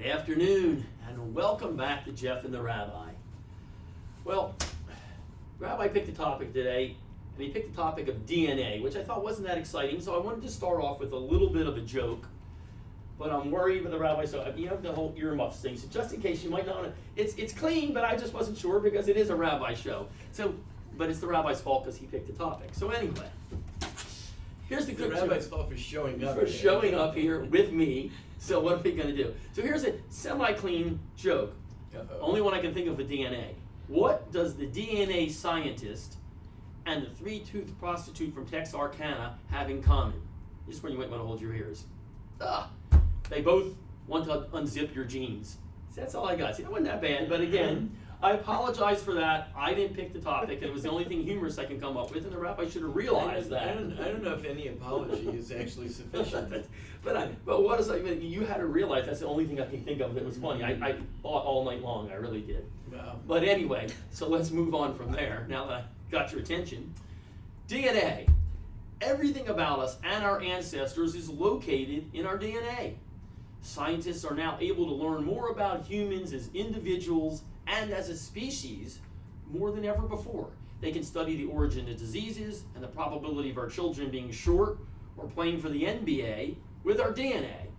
Good afternoon, and welcome back to Jeff and the Rabbi. Well, Rabbi picked a topic today, and he picked the topic of DNA, which I thought wasn't that exciting, so I wanted to start off with a little bit of a joke. But I'm worried with the Rabbi, so you have the whole earmuffs thing, so just in case you might not want to, it's clean, but I just wasn't sure because it is a Rabbi show. So, but it's the Rabbi's fault because he picked the topic. So anyway, here's the good The Rabbi's fault for showing up. For showing up here with me. So what are we going to do? So here's a semi-clean joke. Uh-oh. Only one I can think of with DNA. What does the DNA scientist and the three-toothed prostitute from Texarkana have in common? This is where you might want to hold your ears. They both want to unzip your jeans. So that's all I got. See, that wasn't that bad, but again, I apologize for that. I didn't pick the topic, and it was the only thing humorous I can come up with, and the Rabbi should have realized that. I don't know if any apology is actually sufficient. But what is I mean? You had to realize that's the only thing I can think of that was funny. I thought all night long. I really did. Wow. But anyway, so let's move on from there. Now that I got your attention, DNA. Everything about us and our ancestors is located in our DNA. Scientists are now able to learn more about humans as individuals and as a species more than ever before. They can study the origin of diseases and the probability of our children being short or playing for the NBA with our DNA.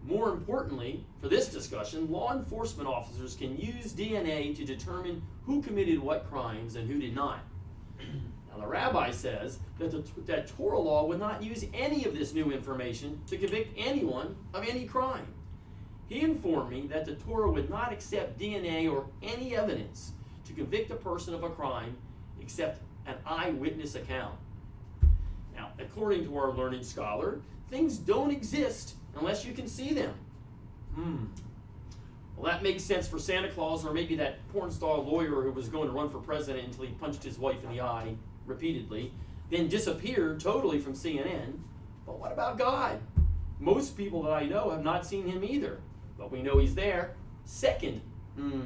More importantly, for this discussion, law enforcement officers can use DNA to determine who committed what crimes and who did not. Now, the Rabbi says that Torah law would not use any of this new information to convict anyone of any crime. He informed me that the Torah would not accept DNA or any evidence to convict a person of a crime except an eyewitness account. Now, according to our learned scholar, things don't exist unless you can see them. Well, that makes sense for Santa Claus or maybe that porn star lawyer who was going to run for president until he punched his wife in the eye repeatedly, then disappeared totally from CNN. But what about God? Most people that I know have not seen him either. But we know he's there. Second, the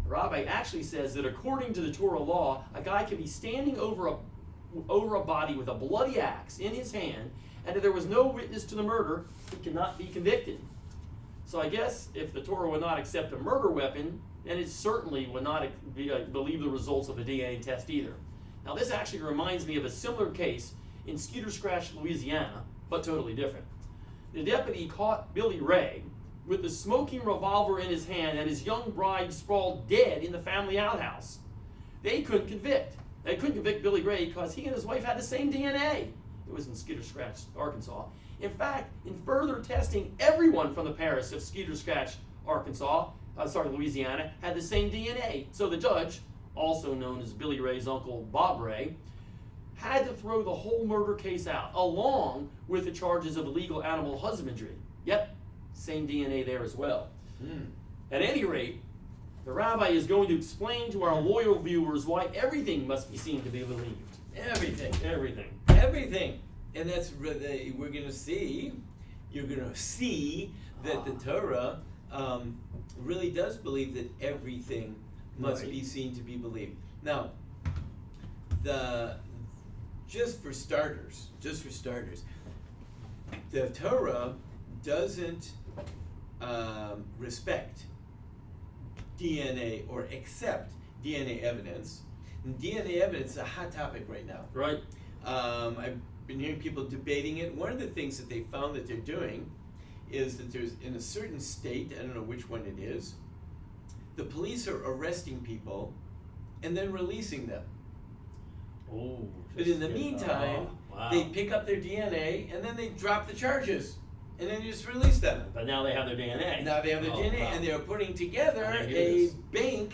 Rabbi actually says that according to the Torah law, a guy can be standing over a body with a bloody axe in his hand, and if there was no witness to the murder, he cannot be convicted. So I guess if the Torah would not accept a murder weapon, then it certainly would not believe the results of a DNA test either. Now this actually reminds me of a similar case in Skeeter Scratch, Louisiana, but totally different. The deputy caught Billy Ray with the smoking revolver in his hand and his young bride sprawled dead in the family outhouse. They couldn't convict. They couldn't convict Billy Ray because he and his wife had the same DNA. It was in Skeeter Scratch, Arkansas. In fact, in further testing, everyone from the parish of Skeeter Scratch, Louisiana, had the same DNA. So the judge, also known as Billy Ray's uncle Bob Ray, had to throw the whole murder case out, along with the charges of illegal animal husbandry. Yep, same DNA there as well. At any rate, the Rabbi is going to explain to our loyal viewers why everything must be seen to be believed. Everything. And that's really, we're going to see, you're going to see that the Torah really does believe that everything must be seen to be believed. Now, just for starters, the Torah doesn't respect DNA or accept DNA evidence. And DNA evidence is a hot topic right now. Right. I've been hearing people debating it. One of the things that they found that they're doing is that there's, in a certain state, I don't know which one it is, the police are arresting people and then releasing them. But in the meantime, they pick up their DNA and then they drop the charges and then you just release them. But now they have their DNA. And they're putting together a bank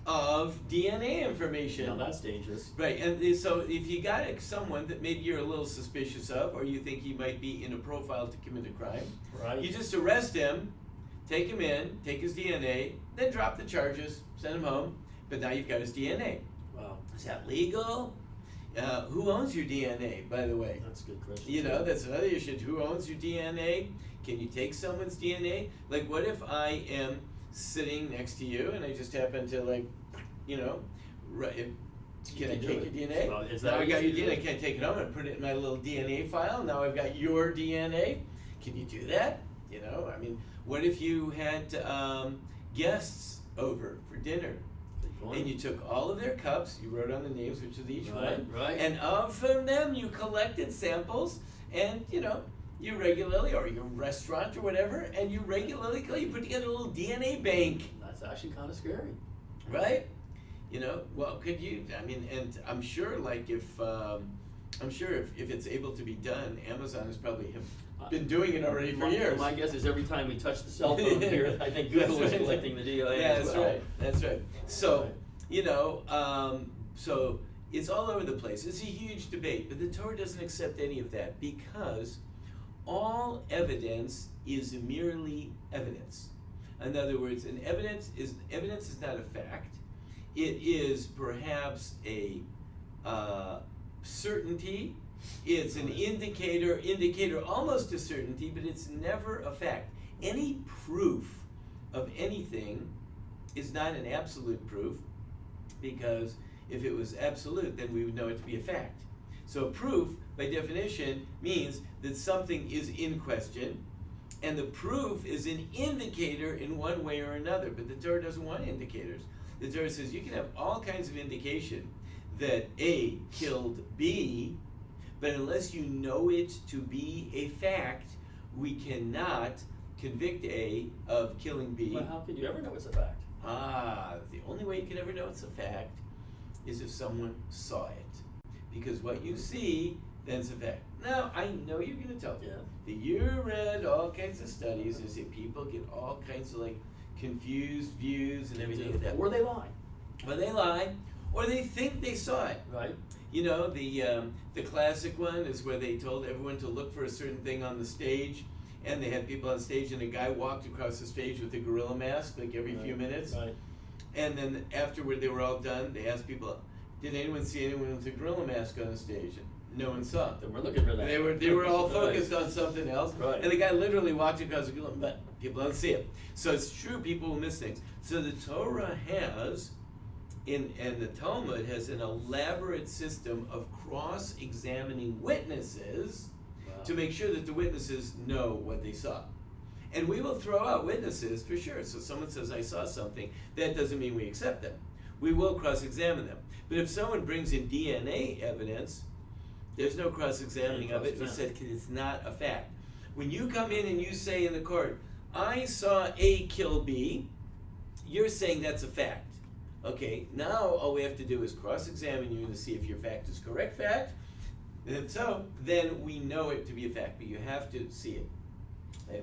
of DNA information. Now that's dangerous. Right, and so if you got someone that maybe you're a little suspicious of, or you think he might be in a profile to commit a crime, you just arrest him, take him in, take his DNA, then drop the charges, send him home, but now you've got his DNA. Wow. Is that legal? Who owns your DNA, by the way? That's a good question. You know, that's another issue. Who owns your DNA? Can you take someone's DNA? Like, what if I am sitting next to you and I just happen to, like, you know, can I take your DNA? Well, now I got your DNA. Can I take it home and put it in my little DNA file? Now I've got your DNA. Can you do that? You know, I mean, what if you had guests over for dinner? And you took all of their cups, you wrote on the names, which of each one, Right. and from them you collected samples, and you regularly, or your restaurant or whatever, and you regularly put together a little DNA bank, That's actually kind of scary. right? Well, could you? I mean, and I'm sure, like if it's able to be done, Amazon has probably been doing it already for years. My guess is every time we touch the cell phone here, I think Google is collecting the DNA Yeah, as well. That's right. So, so it's all over the place. It's a huge debate, but the Torah doesn't accept any of that because all evidence is merely evidence. In other words, evidence is not a fact. It is perhaps a certainty. It's an indicator almost a certainty, but it's never a fact. Any proof of anything is not an absolute proof, because if it was absolute, then we would know it to be a fact. So proof, by definition, means that something is in question, and the proof is an indicator in one way or another. But the Torah doesn't want indicators. The Torah says you can have all kinds of indication that A killed B, but unless you know it to be a fact, we cannot convict A of killing B. But how can you ever know it's a fact? The only way you can ever know it's a fact is if someone saw it. Because what you see, then it's a fact. Now, I know you're going to tell me that you read all kinds of studies and say people get all kinds of confused views and everything like that. Or they lie. Or they lie, or they think they saw it. Right. The classic one is where they told everyone to look for a certain thing on the stage, and they had people on stage, and a guy walked across the stage with a gorilla mask every few minutes. Right. And then afterward, they were all done. They asked people, "Did anyone see anyone with a gorilla mask on the stage?" And no one saw. Then we're looking for that. They were all focused on something else. Right. And the guy literally walked across the gorilla, but people don't see it. So it's true, people will miss things. So the Torah has, and the Talmud has, an elaborate system of cross-examining witnesses to make sure that the witnesses know what they saw. And we will throw out witnesses for sure. So someone says, I saw something, that doesn't mean we accept them. We will cross-examine them. But if someone brings in DNA evidence, there's no cross-examining of it. It's not a fact. When you come in and you say in the court, I saw A kill B, you're saying that's a fact. Okay, now all we have to do is cross-examine you to see if your fact is correct fact. And so then we know it to be a fact, but you have to see it. Okay?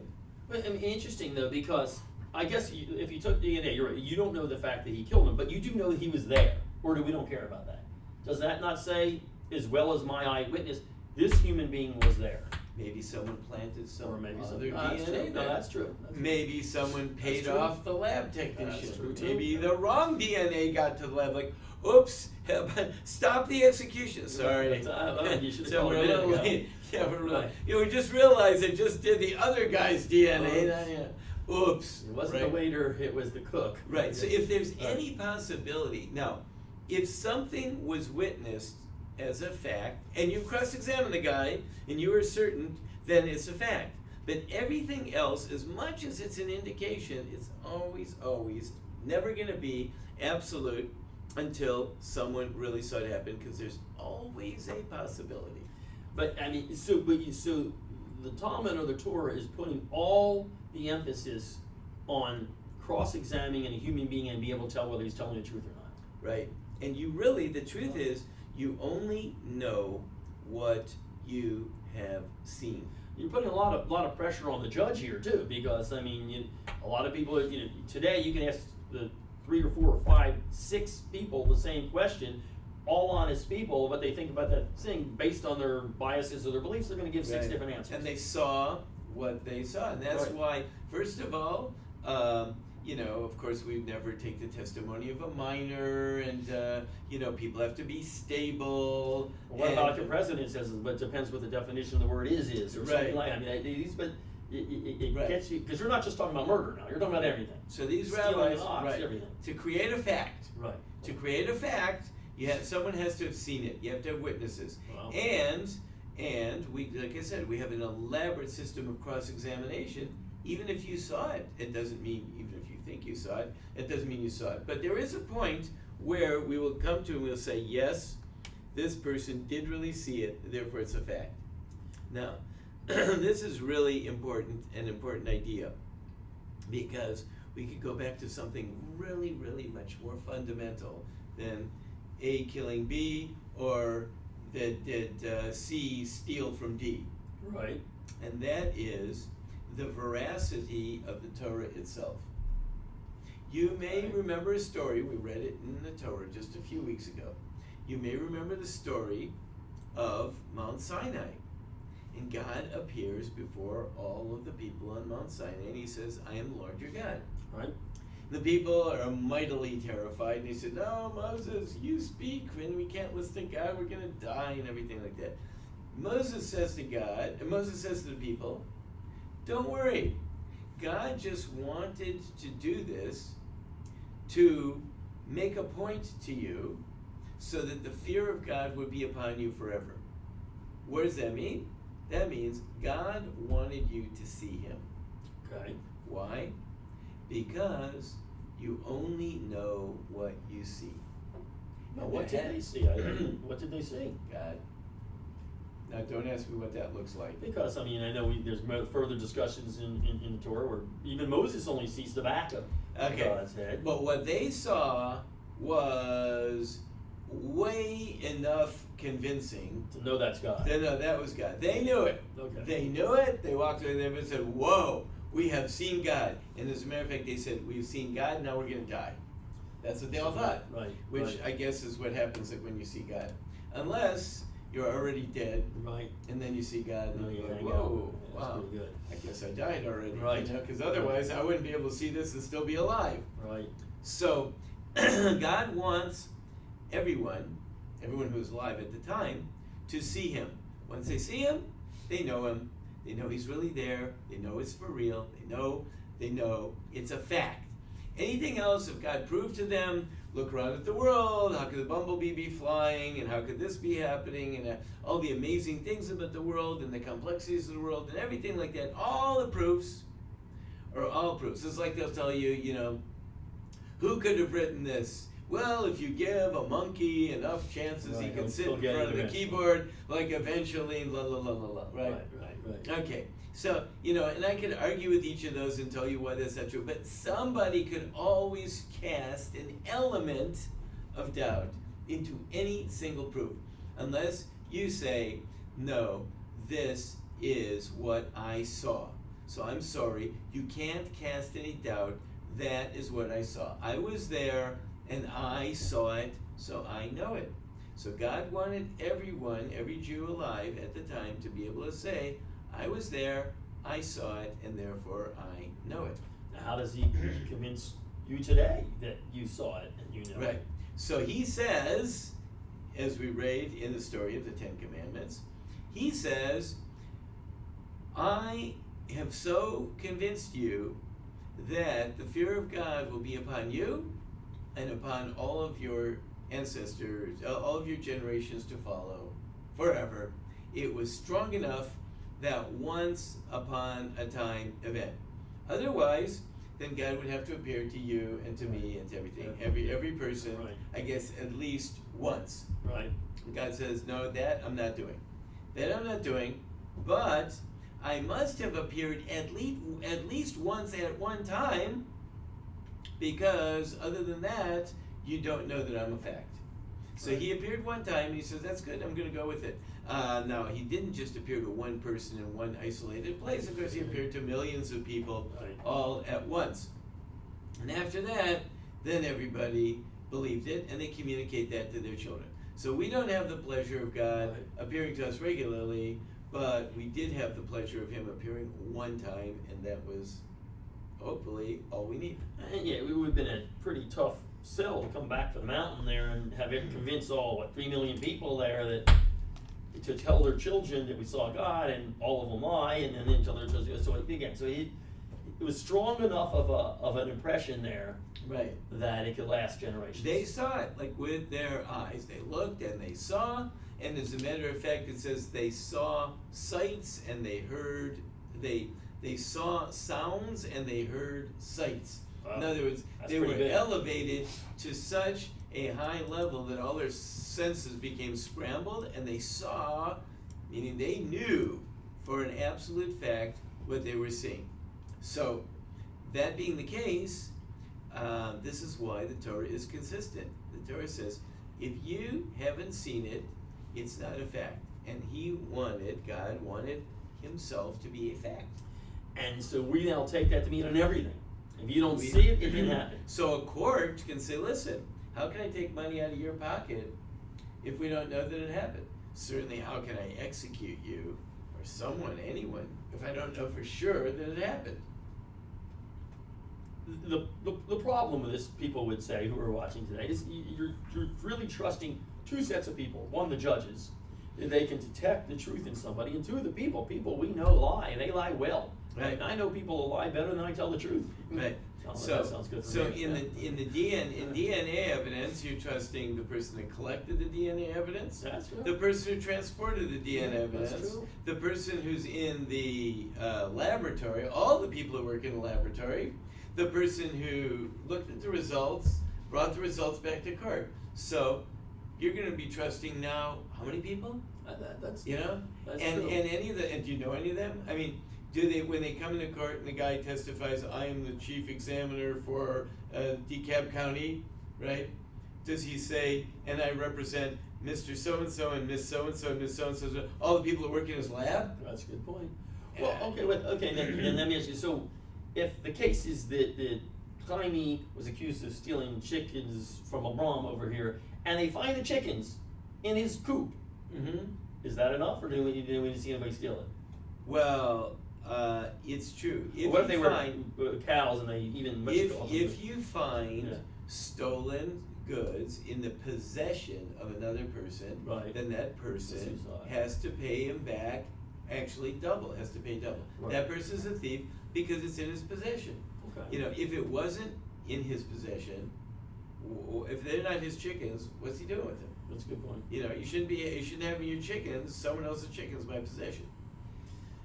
But I mean, interesting though, because I guess if you took DNA, you're right, you don't know the fact that he killed him, but you do know that he was there, or do we don't care about that? Does that not say, as well as my eyewitness, this human being was there? Maybe someone planted some Or maybe other that's DNA true. there. No, that's true. That's true. Maybe someone paid true. off the lab technician. That's true, too. Maybe the wrong DNA got to the lab. Oops, stop the execution. Sorry. You should have So called we're a a minute little ago. late. Yeah, we're Right. we just realized it just did the other guy's DNA. Oops. It wasn't right. the waiter, it was the cook. Right. So if there's Right. any possibility, now, if something was witnessed as a fact, and you cross-examine the guy, and you are certain, then it's a fact. But everything else, as much as it's an indication, it's always never going to be absolute until someone really saw it happen, because there's always a possibility. But I mean, so the Talmud or the Torah is putting all the emphasis on cross-examining a human being and be able to tell whether he's telling the truth or not. Right. And you really, the truth is, you only know what you have seen. You're putting a lot of pressure on the judge here too, because I mean, a lot of people, today you can ask the 3 or 4 or 5, 6 people the same question, all honest people, what they think about that thing based on their biases or their beliefs. They're going to give 6 different answers. And they saw what they saw, and that's why, first of all, of course, we'd never take the testimony of a minor, and people have to be stable. Well, what about your president says? But it depends what the definition of the word is, or something like. I mean, but it gets you, because you're not just talking about murder now. You're talking about everything. So these Stealing rabbis, an ox, everything. To create a fact, Right. To create a fact, someone has to have seen it. You have to have witnesses, Wow. and we, like I said, we have an elaborate system of cross-examination even if you saw it, it doesn't mean, even if you think you saw it, it doesn't mean you saw it. But there is a point where we will come to and we'll say, yes, this person did really see it, therefore it's a fact. Now, this is really important, an important idea, because we could go back to something really, really much more fundamental than A killing B, or that did C steal from D. Right. And that is the veracity of the Torah itself. You may remember a story, we read it in the Torah just a few weeks ago. You may remember the story of Mount Sinai. And God appears before all of the people on Mount Sinai, and he says, I am the Lord your God. Right. The people are mightily terrified, and he said, no, Moses, you speak, and we can't listen to God, we're going to die, and everything like that. Moses says to God, and Moses says to the people, don't worry. God just wanted to do this to make a point to you so that the fear of God would be upon you forever. What does that mean? That means God wanted you to see him. Okay. Why? Because you only know what you see. Now, what did they see? What did they see? God. Now, don't ask me what that looks like. Because, I mean, I know there's further discussions in the Torah where even Moses only sees the back of God's head. But what they saw was way enough convincing to know that's God. They know that was God. They knew it. Okay. They knew it. They walked away and said, whoa, we have seen God. And as a matter of fact, they said, we've seen God, now we're going to die. That's what they all thought. Right. Which right. I guess is what happens when you see God. Unless you're already dead. Right. And then you see God and you you're like, hang whoa, out. wow. That's pretty good. I guess I died already. Right. Because otherwise I wouldn't be able to see this and still be alive. Right. So God wants everyone who's alive at the time, to see him. Once they see him, they know him. They know he's really there. They know it's for real. They know it's a fact. Anything else, if God proved to them, look around at the world, how could the bumblebee be flying, and how could this be happening, and all the amazing things about the world, and the complexities of the world, and everything like that, all the proofs are all proofs. It's like they'll tell you, who could have written this? Well, if you give a monkey enough chances, he can sit in front of the keyboard, like eventually, la la la la la, right? Right. Okay, so, and I could argue with each of those and tell you why that's not true, but somebody could always cast an element of doubt into any single proof, unless you say, no, this is what I saw. So I'm sorry, you can't cast any doubt, that is what I saw. I was there, and I saw it, so I know it. So God wanted everyone, every Jew alive at the time, to be able to say, I was there, I saw it, and therefore I know it. Now, how does he convince you today that you saw it and you know Right. it? So he says, as we read in the story of the Ten Commandments, he says, I have so convinced you that the fear of God will be upon you and upon all of your ancestors, all of your generations to follow forever. It was strong enough that once upon a time event. Otherwise, then God would have to appear to you and to me and to everything, every person, Right. I guess at least once. Right. And God says, no, that I'm not doing. That I'm not doing, but I must have appeared at least once at one time, because other than that, you don't know that I'm a fact. So Right. he appeared one time, and he says, that's good, I'm going to go with it. Now, he didn't just appear to one person in one isolated place. Of course, he appeared to millions of people Right. all at once. And after that, then everybody believed it, and they communicate that to their children. So we don't have the pleasure of God Right. appearing to us regularly, but we did have the pleasure of him appearing one time, and that was hopefully all we need. And yeah, we would have been a pretty tough sell to come back to the mountain there and have it convince 3 million people there that to tell their children that we saw God, and all of them lie, and then tell their children. So again, it was strong enough of an impression there, Right. that it could last generations. They saw it, like with their eyes. They looked and they saw, and as a matter of fact, it says they saw sights and they heard, they They saw sounds and they heard sights. Wow. In other words, That's they were pretty big. elevated to such a high level that all their senses became scrambled, and they saw, meaning they knew for an absolute fact what they were seeing. So, that being the case, this is why the Torah is consistent. The Torah says, if you haven't seen it, it's not a fact. And God wanted himself to be a fact. And so we now take that to mean on everything. If you don't see it, it didn't happen. So a court can say, listen, how can I take money out of your pocket if we don't know that it happened? Certainly, how can I execute you or someone, anyone, if I don't know for sure that it happened? The problem with this, people would say, who are watching today, is you're really trusting two sets of people. One, the judges. They can detect the truth in somebody. And two, the people. People we know lie, and they lie well. Right. I know people will lie better than I tell the truth. Right. Oh, So, that sounds good for so me. in DNA evidence, you're trusting the person that collected the DNA evidence, That's true. the person who transported the DNA That's evidence, true. the person who's in the laboratory, all the people who work in the laboratory, the person who looked at the results, brought the results back to court. So you're going to be trusting now how many people? That's You know, That's and true. and do you know any of them? I mean, do they, when they come into court and the guy testifies, I am the chief examiner for DeKalb County, right? Does he say, and I represent Mr. So-and-so and Miss So-and-so and Miss So-and-so, all the people that work in his lab? That's a good point. Well, okay, then let me ask you. So, if the case is that Jaime was accused of stealing chickens from Abram over here, and they find the chickens in his coop, Mm-hmm. is that enough, or do we need to see anybody steal it? Well, it's true. If What if they you find, were cows and they even if you find Yeah. stolen goods in the possession of another person, Right. then that That's person suicide. has to pay him back, actually double, has to pay double. Right. That person's a thief because it's in his possession. Okay. You know, if it wasn't in his possession, if they're not his chickens, what's he doing with them? That's a good point. You know, you shouldn't have your chickens, someone else's chickens by possession.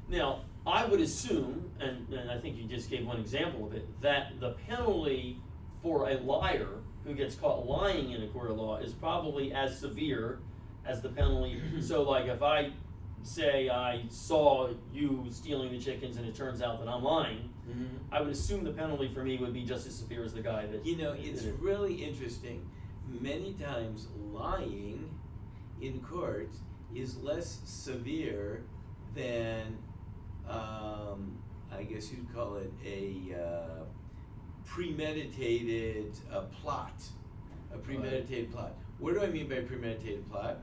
Now, I would assume, and I think you just gave one example of it, that the penalty for a liar who gets caught lying in a court of law is probably as severe as the penalty. So, like, if I say I saw you stealing the chickens and it turns out that I'm lying, I would assume the penalty for me would be just as severe as the guy that. You know, that it's did it. really interesting. Many times lying in court is less severe than, I guess you'd call it a premeditated plot. A premeditated plot. What do I mean by premeditated plot?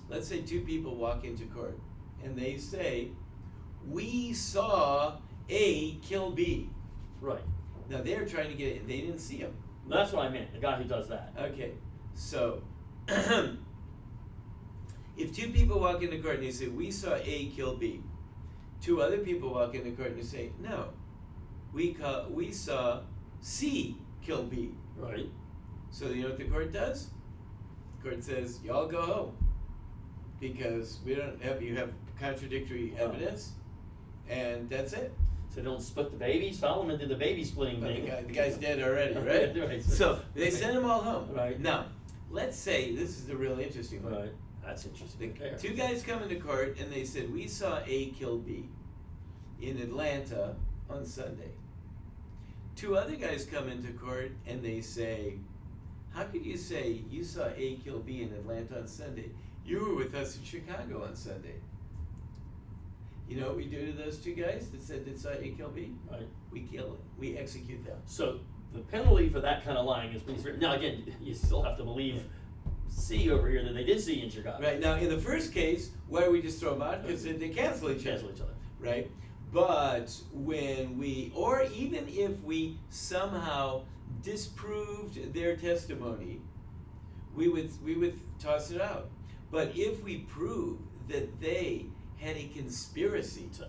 Let's say two people walk into court and they say, we saw A kill B. Right. Now they're trying to get it, and they didn't see him. That's what I meant, the guy who does that. Okay, so if two people walk into court and they say, we saw A kill B, two other people walk into court and they say, no, we saw C kill B. Right. So you know what the court does? The court says, y'all go home, because you have contradictory evidence, and that's it. So don't split the baby. Solomon did the baby splitting But thing. the guy's dead already, right? Right. So they send them all home. Right. Now, let's say, this is the really interesting one. Right. That's interesting. The two guys come into court and they said, we saw A kill B in Atlanta on Sunday. Two other guys come into court and they say, how could you say you saw A kill B in Atlanta on Sunday? You were with us in Chicago on Sunday. You know what we do to those two guys that said they saw A kill B? Right. We kill them. We execute them. So the penalty for that kind of lying is pretty severe. Now again, you still have to believe C over here that they did see in Chicago. Right, now in the first case, why do we just throw them out? Because they cancel each other. Cancel each other. Right? But when or even if we somehow disproved their testimony, we would toss it out. But if we prove that they had a conspiracy To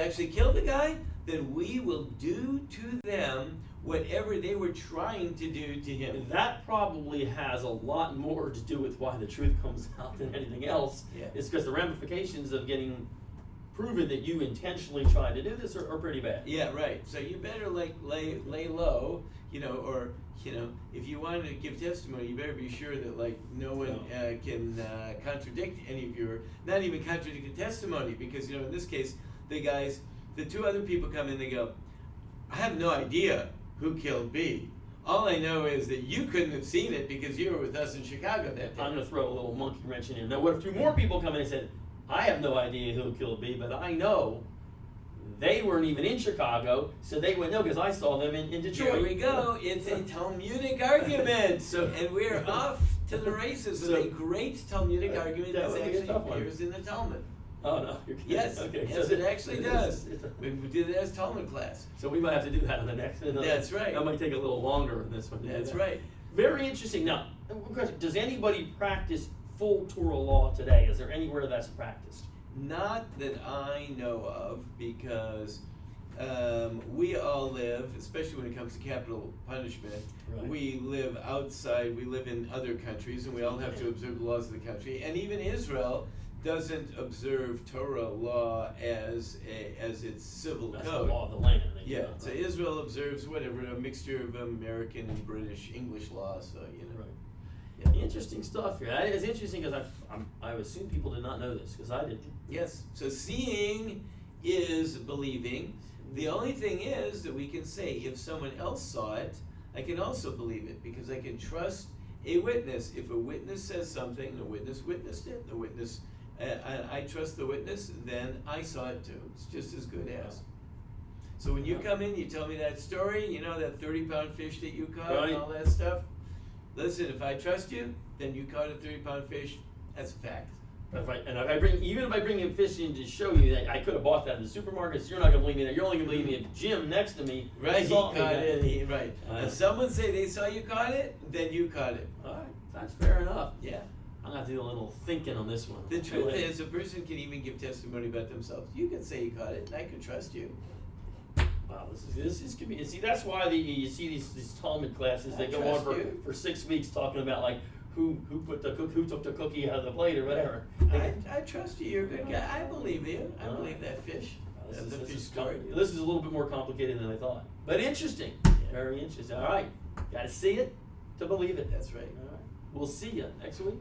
actually kill the guy, then we will do to them whatever they were trying to do to him. that probably has a lot more to do with why the truth comes out than anything else. Yeah. It's because the ramifications of getting proven that you intentionally tried to do this are pretty bad. Yeah, right. So you better like lay low, or if you want to give testimony, you better be sure that like no one can contradict any of your, not even contradict the testimony, because in this case, the two other people come in, they go, I have no idea who killed B. All I know is that you couldn't have seen it because you were with us in Chicago that day. I'm going to throw a little monkey wrench in here. Now, what if two more people come in and said, I have no idea who killed B, but I know they weren't even in Chicago, so they would know because I saw them in Detroit. Here we go. It's a Talmudic argument. And we're off to the races with a great Talmudic argument that actually appears in the Talmud. Oh, no, you're kidding. Yes, okay. yes, So it actually does. We did it as Talmud class. So we might have to do that on the next. That's right. That might take a little longer in this one. That's right. Very interesting. Now, question, does anybody practice full Torah law today? Is there anywhere that's practiced? Not that I know of, because we all live, especially when it comes to capital punishment, Right. we live outside, we live in other countries, and we all have to observe the laws of the country. And even Israel doesn't observe Torah law as its civil That's code. the law of the land. Yeah, so Israel observes whatever, a mixture of American and British English law, so Right. Yeah. Interesting stuff here. It's interesting because I assume people did not know this because I didn't. Yes, so seeing is believing. The only thing is that we can say if someone else saw it, I can also believe it because I can trust a witness. If a witness says something, the witness witnessed it, the witness, I trust the witness, then I saw it too. It's just as good as. So when you come in, you tell me that story, that 30-pound fish that you caught Right. and all that stuff. Listen, if I trust you, then you caught a 30-pound fish. That's a fact. If I bring a fish in to show you that I could have bought that in the supermarkets, you're not gonna believe me. That you're only gonna believe me if Jim next to me Right, he saw caught me. it. Right. If someone say they saw you caught it, then you caught it. All right, that's fair enough. Yeah. I'm gonna have to do a little thinking on this one. The truth is, a person can even give testimony about themselves. You can say you caught it, and I can trust you. Wow, this is convenient. See, that's why you see these Talmud classes that go on for 6 weeks talking about like who took the cookie out of the plate or whatever. I trust you. You're a good guy. I believe you. I believe that fish. This The fish is story. this is a little bit more complicated than I thought, but interesting. Very interesting. All right, got to see it to believe it. That's right. All right, we'll see you next week.